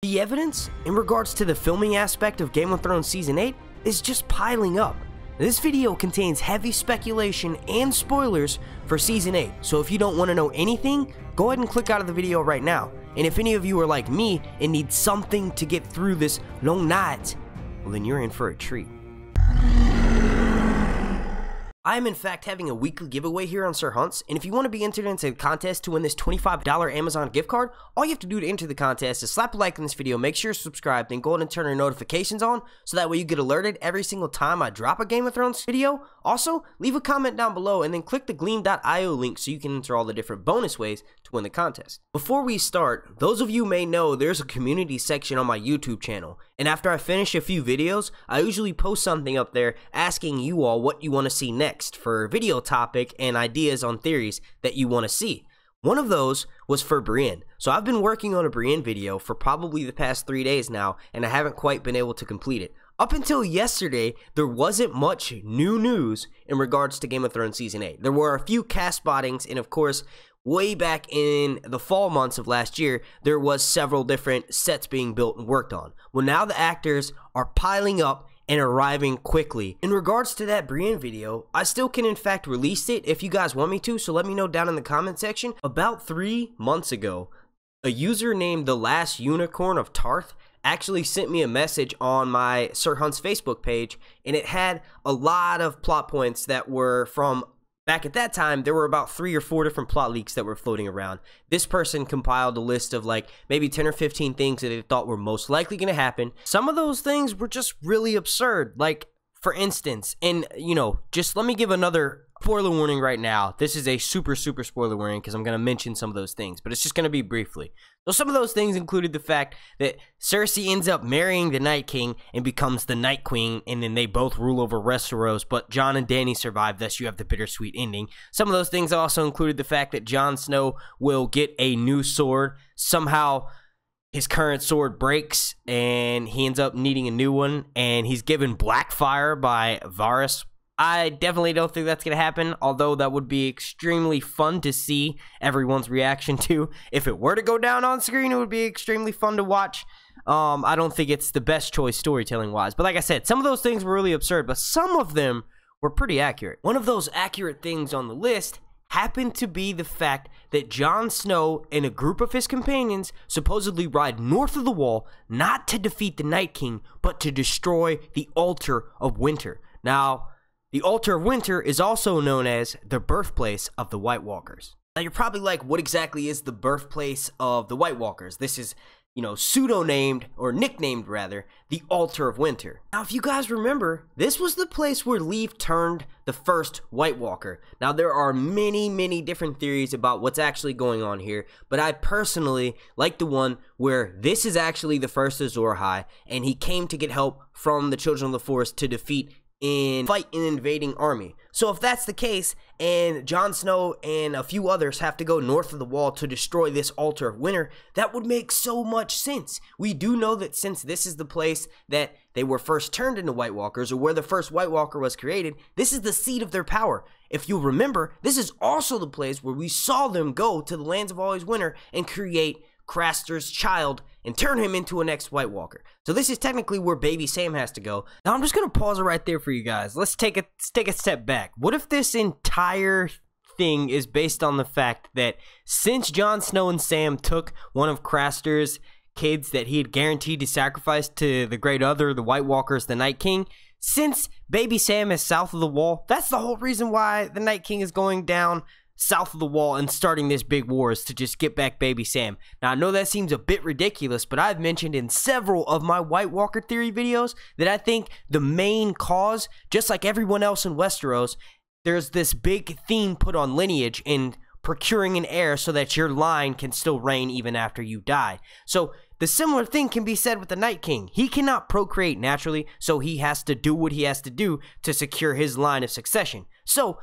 The evidence in regards to the filming aspect of Game of Thrones Season 8 is just piling up. This video contains heavy speculation and spoilers for Season 8, so if you don't want to know anything, go ahead and click out of the video right now. And if any of you are like me and need something to get through this long night, well then you're in for a treat. I am in fact having a weekly giveaway here on Sir Hunt's, and if you want to be entered into the contest to win this $25 Amazon gift card, all you have to do to enter the contest is slap a like on this video, make sure you're subscribed, then go ahead and turn your notifications on, so that way you get alerted every single time I drop a Game of Thrones video. Also, leave a comment down below and then click the gleam.io link so you can enter all the different bonus ways to win the contest. Before we start, those of you may know there's a community section on my YouTube channel, and after I finish a few videos, I usually post something up there asking you all what you want to see next for video topic and ideas on theories that you want to see. One of those was for Brienne. So I've been working on a Brienne video for probably the past 3 days now, and I haven't quite been able to complete it. Up until yesterday, there wasn't much new news in regards to Game of Thrones Season 8. There were a few cast spottings, and of course, way back in the fall months of last year, there was several different sets being built and worked on. Well, now the actors are piling up and arriving quickly. In regards to that Brienne video, I still can in fact release it if you guys want me to, so let me know down in the comment section. About 3 months ago, a user named The Last Unicorn of Tarth actually sent me a message on my Sir Hunt's Facebook page, and it had a lot of plot points that were from back at that time. There were about 3 or 4 different plot leaks that were floating around. This person compiled a list of like maybe 10 or 15 things that they thought were most likely going to happen. Some of those things were just really absurd. Like, for instance, and you know, just let me give another spoiler warning right now. This is a super spoiler warning because I'm going to mention some of those things, but it's just going to be briefly. So some of those things included the fact that Cersei ends up marrying the Night King and becomes the Night Queen, and then they both rule over Westeros, but Jon and Dany survive, thus you have the bittersweet ending. Some of those things also included the fact that Jon Snow will get a new sword. Somehow his current sword breaks and he ends up needing a new one, and he's given black fire by Varys. I definitely don't think that's going to happen, although that would be extremely fun to see everyone's reaction to. If it were to go down on screen, it would be extremely fun to watch. I don't think it's the best choice storytelling-wise, but like I said, some of those things were really absurd, but some of them were pretty accurate. One of those accurate things on the list happened to be the fact that Jon Snow and a group of his companions supposedly ride north of the Wall, not to defeat the Night King, but to destroy the Altar of Winter. Now, the Altar of Winter is also known as the birthplace of the White Walkers. Now, you're probably like, what exactly is the birthplace of the White Walkers? This is, you know, pseudo-named, or nicknamed rather, the Altar of Winter. Now, if you guys remember, this was the place where Leave turned the first White Walker. Now, there are many different theories about what's actually going on here, but I personally like the one where this is actually the first Azor Ahai, and he came to get help from the Children of the Forest to defeat and fight an invading army. So if that's the case, and Jon Snow and a few others have to go north of the Wall to destroy this Altar of Winter, that would make so much sense. We do know that since this is the place that they were first turned into White Walkers, or where the first White Walker was created, this is the seat of their power. If you'll remember, this is also the place where we saw them go to the Lands of Always Winter and create Craster's child and turn him into a next White Walker. So this is technically where Baby Sam has to go. Now I'm just gonna pause it right there for you guys. Let's take a step back. What if this entire thing is based on the fact that since Jon Snow and Sam took one of Craster's kids that he had guaranteed to sacrifice to the Great Other, the White Walkers, the Night King, since Baby Sam is south of the Wall, that's the whole reason why the Night King is going down south of the Wall and starting this big war, is to just get back Baby Sam. Now, I know that seems a bit ridiculous, but I've mentioned in several of my White Walker theory videos that I think the main cause, just like everyone else in Westeros, there's this big theme put on lineage and procuring an heir so that your line can still reign even after you die. So the similar thing can be said with the Night King. He cannot procreate naturally, so he has to do what he has to do to secure his line of succession. So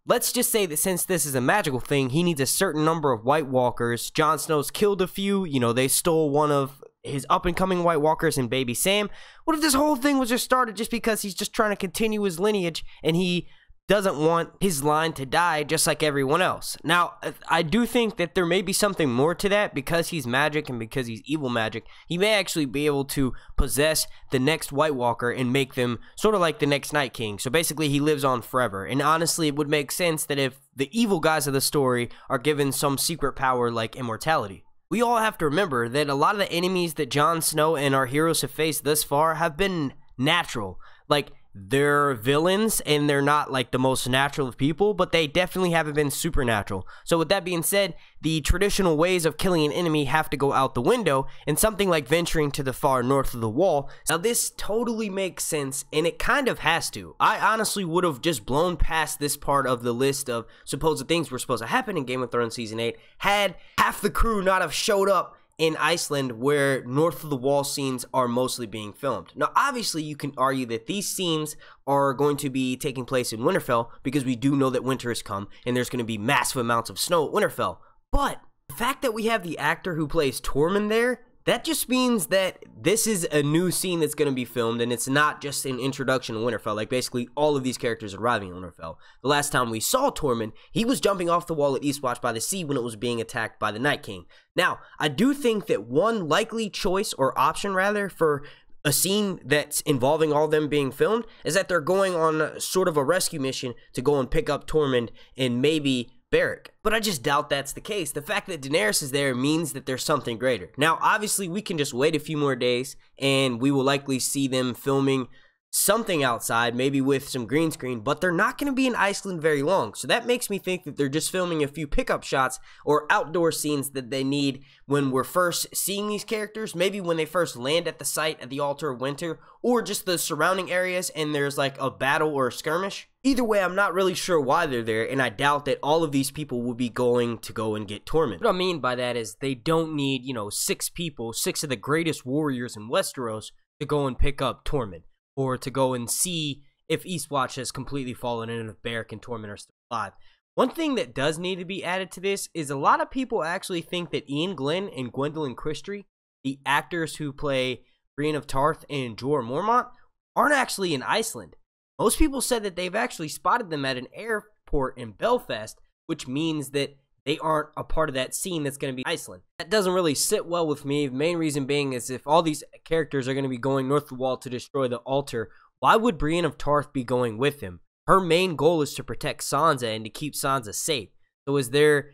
let's just say that since this is a magical thing, he needs a certain number of White Walkers. Jon Snow's killed a few. You know, they stole one of his up-and-coming White Walkers in Baby Sam. What if this whole thing was just started just because he's just trying to continue his lineage and he doesn't want his line to die just like everyone else. Now, I do think that there may be something more to that. Because he's magic and because he's evil magic, he may actually be able to possess the next White Walker and make them sort of like the next Night King. So basically he lives on forever. And honestly, it would make sense that if the evil guys of the story are given some secret power like immortality. We all have to remember that a lot of the enemies that Jon Snow and our heroes have faced thus far have been natural. Like, they're villains and they're not like the most natural of people, but they definitely haven't been supernatural. So with that being said, the traditional ways of killing an enemy have to go out the window, and something like venturing to the far north of the wall. Now this totally makes sense, and it kind of has to. I honestly would have just blown past this part of the list of supposed things were supposed to happen in Game of Thrones Season 8 had half the crew not have showed up in Iceland, where north of the wall scenes are mostly being filmed. Now, obviously, you can argue that these scenes are going to be taking place in Winterfell because we do know that winter has come and there's going to be massive amounts of snow at Winterfell. But the fact that we have the actor who plays Tormund there, that just means that this is a new scene that's going to be filmed, and it's not just an introduction to Winterfell. Like, basically, all of these characters arriving in Winterfell. The last time we saw Tormund, he was jumping off the wall at Eastwatch by the Sea when it was being attacked by the Night King. Now, I do think that one likely choice, or option rather, for a scene that's involving all of them being filmed is that they're going on sort of a rescue mission to go and pick up Tormund and maybe Beric. But I just doubt that's the case. The fact that Daenerys is there means that there's something greater. Now, obviously, we can just wait a few more days and we will likely see them filming something outside, maybe with some green screen, but they're not going to be in Iceland very long. So that makes me think that they're just filming a few pickup shots or outdoor scenes that they need when we're first seeing these characters, maybe when they first land at the site at the Altar of Winter, or just the surrounding areas and there's like a battle or a skirmish. Either way, I'm not really sure why they're there, and I doubt that all of these people will be going to go and get Tormund. What I mean by that is they don't need, 6 people, 6 of the greatest warriors in Westeros to go and pick up Tormund, or to go and see if Eastwatch has completely fallen in and if Beric and Tormund are still alive. One thing that does need to be added to this is a lot of people actually think that Ian Glenn and Gwendolyn Christie, the actors who play Brienne of Tarth and Jorah Mormont, aren't actually in Iceland. Most people said that they've actually spotted them at an airport in Belfast, which means that they aren't a part of that scene that's going to be Iceland. That doesn't really sit well with me. The main reason being is if all these characters are going to be going north of the wall to destroy the altar, why would Brienne of Tarth be going with him? Her main goal is to protect Sansa and to keep Sansa safe. So is there,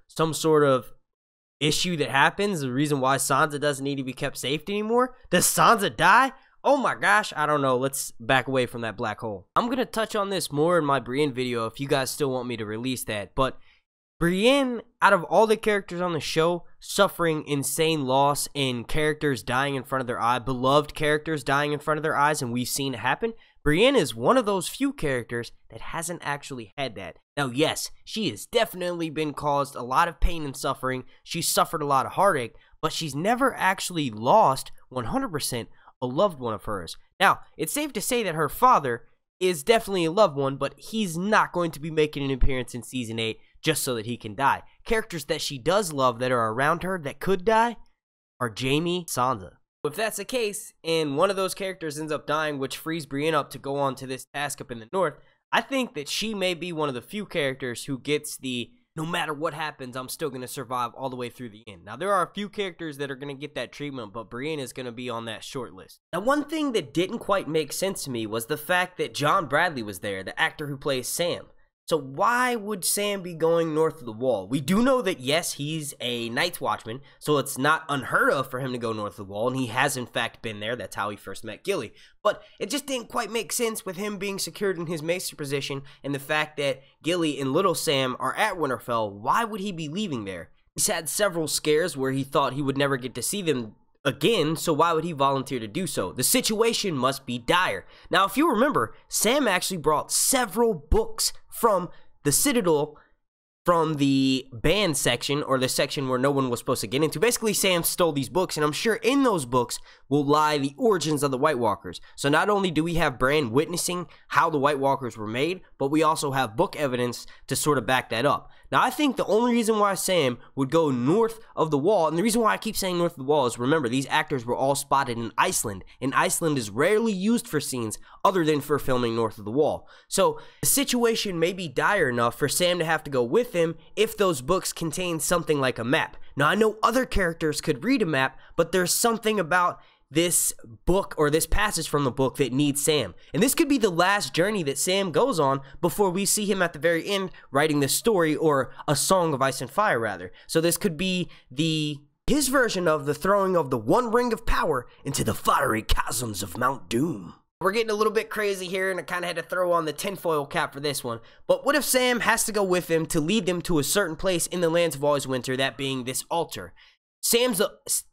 some sort of issue that happens, the reason why Sansa doesn't need to be kept safe anymore? Does Sansa die? Oh my gosh, I don't know. Let's back away from that black hole. I'm going to touch on this more in my Brienne video if you guys still want me to release that, but Brienne, out of all the characters on the show, suffering insane loss and characters dying in front of their eye, beloved characters dying in front of their eyes, and we've seen it happen, Brienne is one of those few characters that hasn't actually had that. Now, yes, she has definitely been caused a lot of pain and suffering. She's suffered a lot of heartache, but she's never actually lost 100% a loved one of hers. Now, it's safe to say that her father is definitely a loved one, but he's not going to be making an appearance in Season 8 just so that he can die. Characters that she does love that are around her that could die are Jaime, Sansa. If that's the case, and one of those characters ends up dying, which frees Brienne up to go on to this task up in the north, I think that she may be one of the few characters who gets the, no matter what happens, I'm still going to survive all the way through the end. Now, there are a few characters that are going to get that treatment, but Brienne is going to be on that short list. Now, one thing that didn't quite make sense to me was the fact that John Bradley was there, the actor who plays Sam. So why would Sam be going north of the wall? We do know that, yes, he's a Night's Watchman, so it's not unheard of for him to go north of the wall, and he has, in fact, been there. That's how he first met Gilly. But it just didn't quite make sense with him being secured in his Maester position and the fact that Gilly and Little Sam are at Winterfell. Why would he be leaving there? He's had several scares where he thought he would never get to see them again, so why would he volunteer to do so? The situation must be dire. Now, if you remember, Sam actually brought several books from the Citadel, from the banned section, or the section where no one was supposed to get into. Basically, Sam stole these books, and I'm sure in those books will lie the origins of the White Walkers. So not only do we have Bran witnessing how the White Walkers were made, but we also have book evidence to sort of back that up. Now, I think the only reason why Sam would go north of the wall, and the reason why I keep saying north of the wall is, remember, these actors were all spotted in Iceland, and Iceland is rarely used for scenes other than for filming north of the wall. So the situation may be dire enough for Sam to have to go with him if those books contain something like a map. Now, I know other characters could read a map, but there's something about this book or this passage from the book that needs Sam. And this could be the last journey that Sam goes on before we see him at the very end writing this story, or a Song of Ice and Fire rather. So this could be his version of the throwing of the one ring of power into the fiery chasms of Mount Doom. We're getting a little bit crazy here, and I kind of had to throw on the tinfoil cap for this one. But what if Sam has to go with him to lead them to a certain place in the Lands of Always Winter, that being this altar? Sam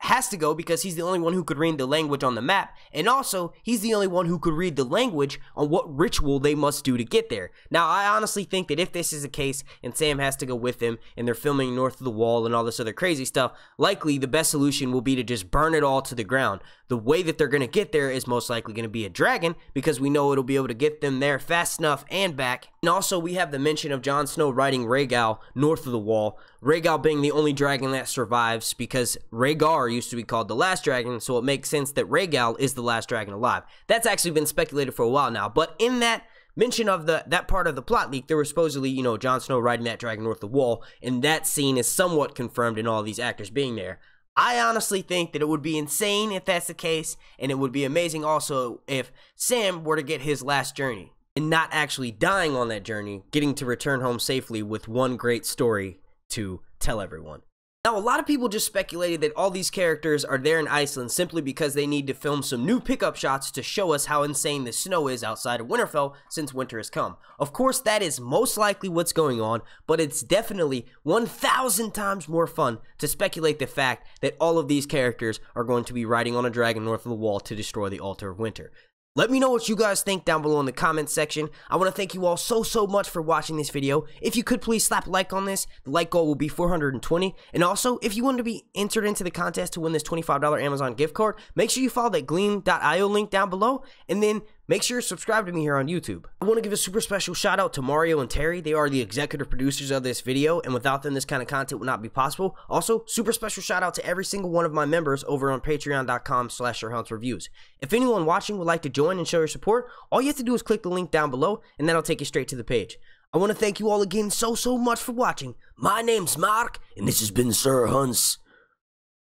has to go because he's the only one who could read the language on the map, and also he's the only one who could read the language on what ritual they must do to get there. Now, I honestly think that if this is the case and Sam has to go with him and they're filming north of the wall and all this other crazy stuff, likely the best solution will be to just burn it all to the ground. The way that they're going to get there is most likely going to be a dragon, because we know it'll be able to get them there fast enough and back. And also we have the mention of Jon Snow riding Rhaegal north of the wall, Rhaegal being the only dragon that survives, because Rhaegar used to be called the last dragon, so it makes sense that Rhaegal is the last dragon alive. That's actually been speculated for a while now, but in that mention of that part of the plot leak, there was supposedly, you know, Jon Snow riding that dragon north of the wall, and that scene is somewhat confirmed in all these actors being there. I honestly think that it would be insane if that's the case, and it would be amazing also if Sam were to get his last journey and not actually dying on that journey, getting to return home safely with one great story to tell everyone. Now, a lot of people just speculated that all these characters are there in Iceland simply because they need to film some new pickup shots to show us how insane the snow is outside of Winterfell since winter has come. Of course, that is most likely what's going on, but it's definitely 1,000 times more fun to speculate the fact that all of these characters are going to be riding on a dragon north of the wall to destroy the Altar of Winter. Let me know what you guys think down below in the comments section. I want to thank you all so much for watching this video. If you could please slap a like on this, the like goal will be 420. And also, if you want to be entered into the contest to win this $25 Amazon gift card, make sure you follow that gleam.io link down below, and then make sure you subscribe to me here on YouTube. I want to give a super special shout out to Mario and Terry. They are the executive producers of this video, and without them, this kind of content would not be possible. Also, super special shout out to every single one of my members over on patreon.com/SirHuntsReviews. If anyone watching would like to join and show your support, all you have to do is click the link down below, and that'll take you straight to the page. I want to thank you all again so much for watching. My name's Mark, and this has been Sir Hunt's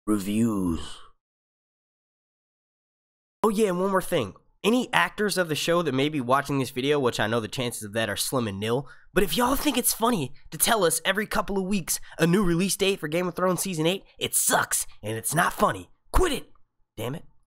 Reviews. Oh yeah, and one more thing. Any actors of the show that may be watching this video, which I know the chances of that are slim and nil, but if y'all think it's funny to tell us every couple of weeks a new release date for Game of Thrones Season 8, it sucks, and it's not funny. Quit it! Damn it.